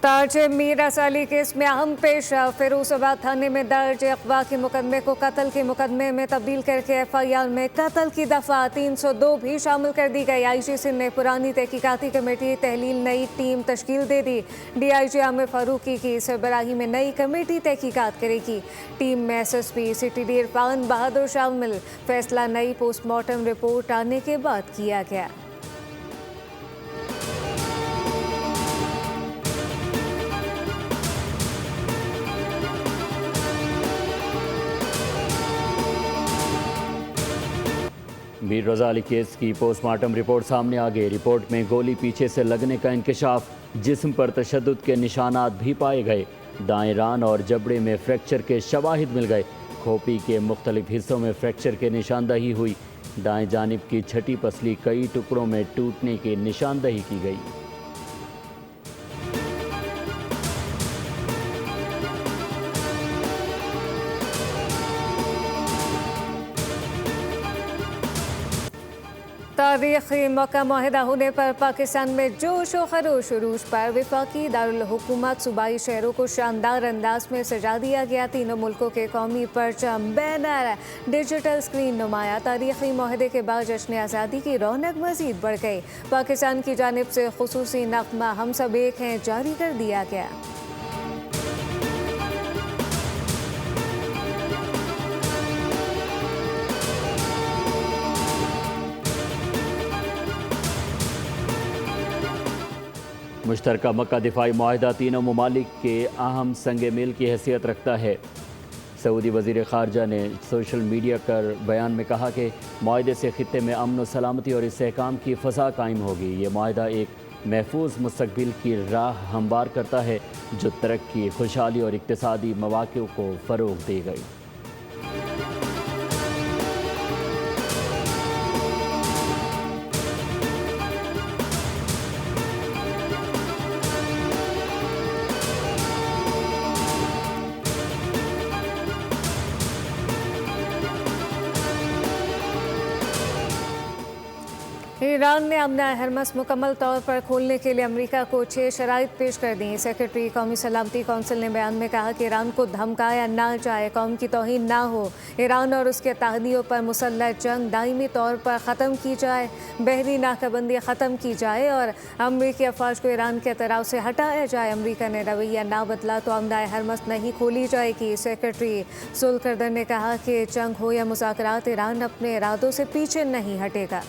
ताज Mir असाली case में अहम पेश फिरोजाबाद थाने में दर्ज अगवा के मुकदमे को कत्ल के मुकदमे में तब्दील करके एफआईआर में कत्ल की दफा 302 भी शामिल कर दी गई। आईजी सिंध ने पुरानी तहकीकाती कमेटी तहलील नई टीम तश्कील दे दी। डीआईजी आमिर फारूकी की सरबराही में नई कमेटी तहकीकात करेगी। टीम में एसएसपी सिटी इरफान बहादुर शामिल। फैसला नई पोस्टमार्टम रिपोर्ट आने के बाद किया गया। मीर रजा अली केस की पोस्टमार्टम रिपोर्ट सामने आ गई। रिपोर्ट में गोली पीछे से लगने का इंकशाफ, जिस्म पर तशद्दुद के निशानात भी पाए गए। दाएं रान और जबड़े में फ्रैक्चर के शवाहिद मिल गए। खोपड़ी के मुख्तलिफ हिस्सों में फ्रैक्चर की निशानदही हुई। दाएं जानिब की छठी पसली कई टुकड़ों में टूटने की निशानदही की गई। तारीखी मौका मुआहिदा होने पर पाकिस्तान में जोश व खरोश। उरूज पर वफाकी दारुल हुकूमत सूबाई शहरों को शानदार अंदाज में सजा दिया गया। तीनों मुल्कों के कौमी परचम, बैनर, डिजिटल स्क्रीन नुमाया। तारीखी मुआहिदे के बाद जश्न आज़ादी की रौनक मजीद बढ़ गई। पाकिस्तान की जानिब से खुसूसी नग़मा हम सब एक हैं जारी कर दिया गया। मुश्तरका मक्का दिफाई मुआहिदा तीनों ममालिक के अहम संग मिल की हैसियत रखता है। सऊदी वज़ीर ख़ारजा ने सोशल मीडिया पर बयान में कहा कि मुआहिदे से ख़ित्ते में अमन व सलामती और इस्तेहकाम की फ़ज़ा कायम होगी। ये मुआहिदा एक महफूज मुस्तक़बिल की राह हमवार करता है जो तरक्की, खुशहाली और इक़्तिसादी मौक़िओं को फ़रोग़ देगा। ईरान ने अपना हरमस मुकम्मल तौर पर खोलने के लिए अमेरिका को 6 शराइत पेश कर दी। सेक्रेटरी कौमी सलामती कौंसिल ने बयान में कहा कि ईरान को धमकाया ना जाए, कौम की तौहीन ना हो, ईरान और उसके तहदियों पर मुसल्लह जंग दायमी तौर पर ख़त्म की जाए, बहरी नाकाबंदी ख़त्म की जाए और अमरीकी अफवाज को ईरान के एतराफ़ से हटाया जाए। अमरीका ने रवैया ना बदला तो अपना हरमस नहीं खोली जाएगी। सेक्रेटरी सुलकरदर ने कहा कि जंग हो या मुज़ाकरात, ईरान अपने इरादों से पीछे नहीं हटेगा।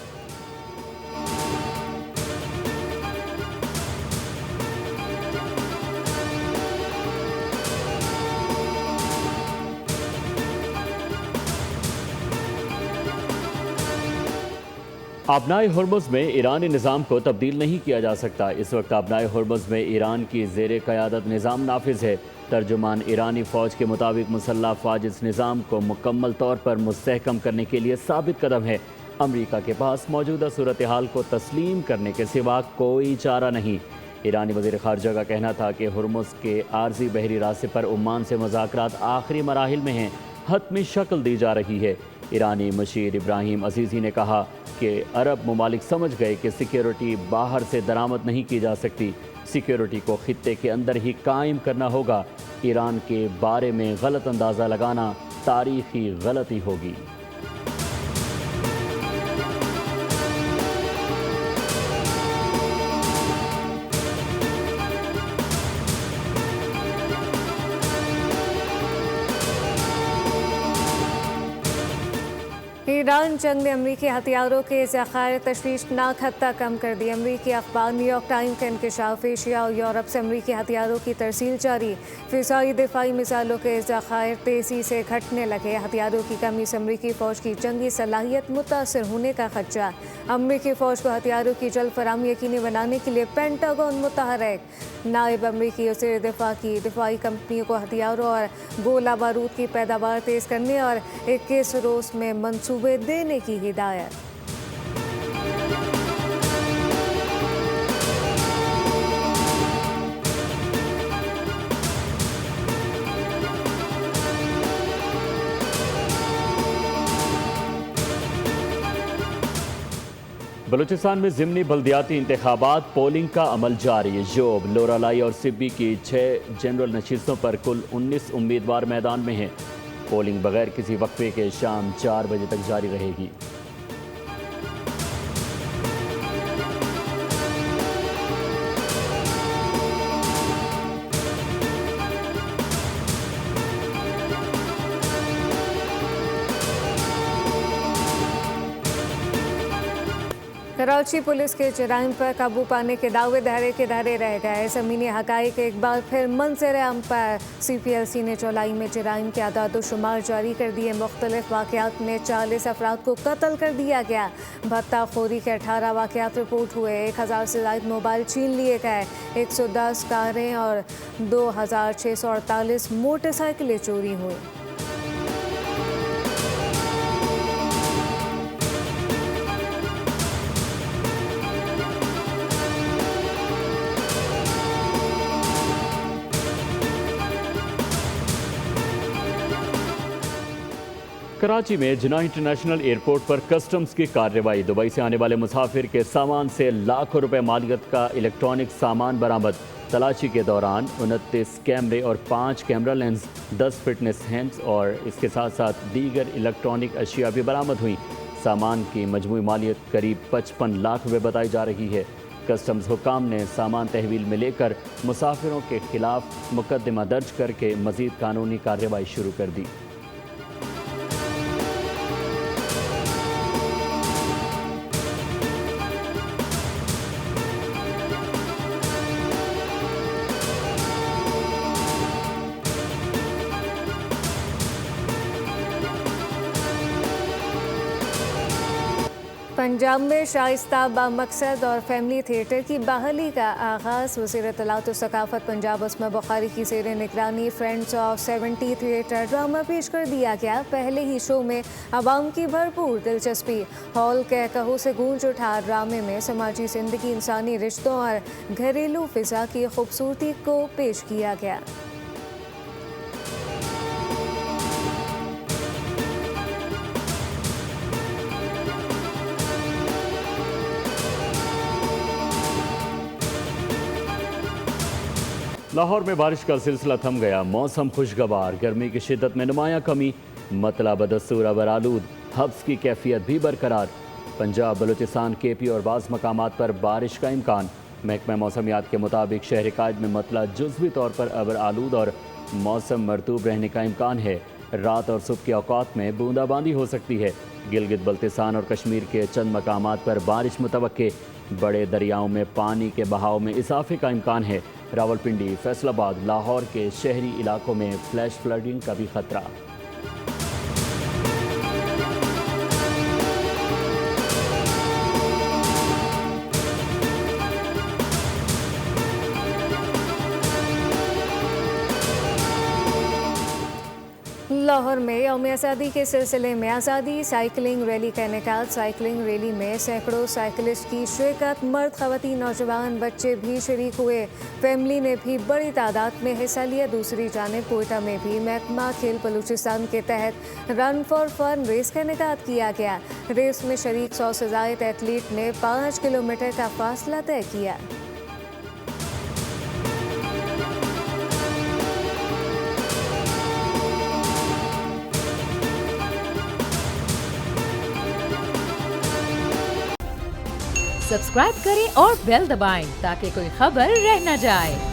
अपनाए हुर्मुज़ में ईरानी निज़ाम को तब्दील नहीं किया जा सकता। इस वक्त अपनाए हुर्मुज़ में ईरान की ज़ेर क़यादत निज़ाम नाफिज है। तर्जुमान ईरानी फ़ौज के मुताबिक मुसल्लह अफ़वाज इस निज़ाम को मुकम्मल तौर पर मुस्तहकम करने के लिए साबित कदम है। अमरीका के पास मौजूदा सूरत हाल को तस्लीम करने के सिवा कोई चारा नहीं। ईरानी वज़ीर ख़ारजा का कहना था कि हुर्मुज़ के आर्जी बहरी रास्ते पर ओमान से मुज़ाकरात आखिरी मराहिल में हैं, हतमी शक्ल दी जा रही है। ईरानी मशीर इब्राहिम अजीज़ी ने कहा कि अरब ममालिक समझ गए कि सिक्योरिटी बाहर से दरामद नहीं की जा सकती, सिक्योरिटी को खित्ते के अंदर ही कायम करना होगा। ईरान के बारे में गलत अंदाज़ा लगाना तारीख़ी गलती होगी। ईरान जंग ने अमरीकी हथियारों के ज़खायर तशवीशनाक हद तक कम कर दी। अमरीकी अखबार न्यूयॉर्क टाइम्स का इंकशाफ, एशिया और यूरोप से अमरीकी हथियारों की तरसील जारी। फ़िज़ाई दिफाई मिसाइलों के ज़खायर तेज़ी से घटने लगे। हथियारों की कमी से अमरीकी फ़ौज की जंगी सलाहियत मुतासर होने का खदशा। अमरीकी फ़ौज को हथियारों की जल्द फराहमी यकीनी बनाने के लिए पेंटागन मुतहरक। नायब अमरीकी वज़ीर दिफा की दिफाई कंपनियों को हथियारों और गोला बारूद की पैदावार तेज़ करने और 21 रोज़ में मंसूबे देने की हिदायत। बलूचिस्तान में ज़िमनी बल्दियाती इंतखाबात पोलिंग का अमल जारी। जोब, लोरालाई और सिब्बी की 6 जनरल नशिस्तों पर कुल 19 उम्मीदवार मैदान में हैं। पोलिंग बगैर किसी वक्फे के शाम 4 बजे तक जारी रहेगी। कराची पुलिस के जराइम पर काबू पाने के दावे धरे रह गए। ज़मीनी हक़ाइक़ एक बार फिर मंज़र-ए-आम पर। CPLC ने चौलाई में जराइम के आदाद-ओ-शुमार जारी कर दिए। मुख्तलिफ वाक़यात में 40 अफराद को कत्ल कर दिया गया। भत्ताखोरी के 18 वाक़यात रिपोर्ट हुए। 1000 से ज़ायद मोबाइल छीन लिए गए। 110 कारें और 2648 मोटरसाइकिलें चोरी हुई। कराची में जिन्ना इंटरनेशनल एयरपोर्ट पर कस्टम्स की कार्रवाई। दुबई से आने वाले मुसाफिर के सामान से लाखों रुपए मालियत का इलेक्ट्रॉनिक सामान बरामद। तलाशी के दौरान 29 कैमरे और 5 कैमरा लेंस, 10 फिटनेस हैंड्स और इसके साथ साथ दीगर इलेक्ट्रॉनिक अशिया भी बरामद हुई। सामान की मजमूई मालियत करीब 55 लाख रुपए बताई जा रही है। कस्टम्स हुकाम ने सामान तहवील में लेकर मुसाफिरों के खिलाफ मुकदमा दर्ज करके मजीद कानूनी कार्रवाई शुरू कर दी। पंजाब में शाइस्ता बामकसद और फैमिली थिएटर की बहाली का आगाज़। वज़ीर इत्तलात और सकाफ़त पंजाब अस्मा बुखारी की ज़ेर निगरानी फ्रेंड्स ऑफ 70 थिएटर ड्रामा पेश कर दिया गया। पहले ही शो में आवाम की भरपूर दिलचस्पी। हॉल कह कहो से गूंज उठा। ड्रामे में समाजी ज़िंदगी, इंसानी रिश्तों और घरेलू फ़िज़ा की खूबसूरती को पेश किया गया। लाहौर में बारिश का सिलसिला थम गया। मौसम खुशगवार, गर्मी की शिद्दत में नुमाया कमी, मतला बदस्तूर अबर आलूद, हब्स की कैफियत भी बरकरार। पंजाब, बलूचिस्तान, KP और बाज़ मकामात पर बारिश का इम्कान। महकमा मौसमियात के मुताबिक शहर कायद में मतला जुज़वी तौर पर अबर आलूद और मौसम मरतूब रहने का इम्कान है। रात और सुबह के औकात में बूंदाबांदी हो सकती है। गिलगित बल्तिस्तान और कश्मीर के चंद मकामात पर बारिश मुतवक्के। बड़े दरियाओं में पानी के बहाव में इजाफे का इम्कान है। रावलपिंडी, फैसलाबाद, लाहौर के शहरी इलाकों में फ्लैश फ्लडिंग का भी खतरा। लाहौर में यौम आज़ादी के सिलसिले में आज़ादी साइकिलिंग रैली का इनेकाद। साइकिलिंग रैली में सैकड़ों साइकिलिस्ट की शिरकत। मर्द, ख़वातीन, नौजवान, बच्चे भी शरीक हुए। फैमिली ने भी बड़ी तादाद में हिस्सा लिया। दूसरी जानिब कोयटा में भी महकमा खेल बलूचिस्तान के तहत रन फॉर फन रेस का इनेकाद किया गया। रेस में शरीक 100 से ज़ायद एथलीट ने 5 किलोमीटर का फासला तय किया। सब्सक्राइब करें और बेल दबाएं ताकि कोई खबर रह न जाए।